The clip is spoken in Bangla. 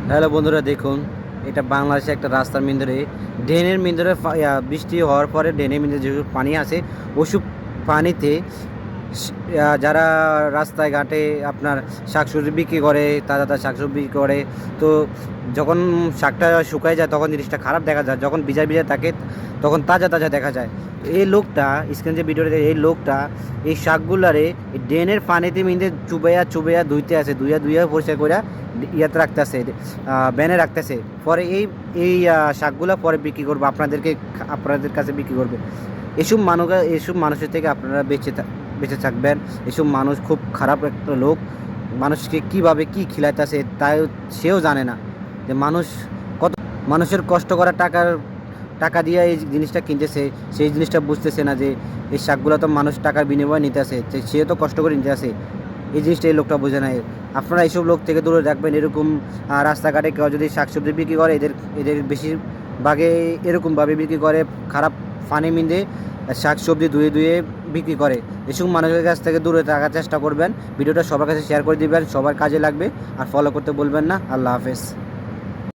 হ্যালো বন্ধুরা, দেখুন এটা বাংলাদেশে একটা রাস্তার মিন্দরে ড্রেনের মিন্দরে বৃষ্টি হওয়ার পরে ড্রেনের মিন্দরে যেসব পানি আসে ওসব পানিতে যারা রাস্তায় ঘাটে আপনার শাকসবজি বিক্রি করে, তাজা তাজা শাকসবজি বিক্রি করে। তো যখন শাকটা শুকায় যায় তখন জিনিসটা খারাপ দেখা যায়, যখন ভিজা ভিজা থাকে তখন তাজা তাজা দেখা যায়। এই লোকটা স্ক্রিন যে ভিডিওতে, এই লোকটা এই শাকগুলারে ড্রেনের পানিতে মিন্দে চুবাইয়া চুবাইয়া ধুইতে আছে, ধুইয়া ধুইয়া পরিষ্কার করে ইয়াতে রাখতেছে, ব্যানে রাখতেছে। পরে এই এই শাকগুলা পরে বিক্রি করবে, আপনাদের কাছে বিক্রি করবে। এসব মানুষের থেকে আপনারা বেঁচে থাকবেন। এসব মানুষ খুব খারাপ একটা লোক। মানুষকে কিভাবে কি খিলাইতেছে তাই সেও জানে না যে কত মানুষের কষ্ট করা টাকা দিয়ে এই জিনিসটা কিনতেছে, সেই জিনিসটা বুঝতেছে না যে এই শাকগুলো তো মানুষ টাকার বিনিময়ে নিতে আসে, সে তো কষ্ট করে নিতে আসে। এই জিনিসটা এই লোকটা বোঝে না। আপনারা এইসব লোক থেকে দূরে রাখবেন। এরকম রাস্তাঘাটে কেউ যদি শাকসবজি বিক্রি করে, এদের বেশিরভাগে এরকমভাবে বিক্রি করে, খারাপ পানি মিন্দে শাকসবজি ধুয়ে ধুয়ে বিক্রি করে। এসব মানুষের কাছ থেকে দূরে থাকার চেষ্টা করবেন। ভিডিওটা সবার কাছে শেয়ার করে দিবেন, সবার কাজে লাগবে। আর ফলো করতে বলবেন না। আল্লাহ হাফেজ।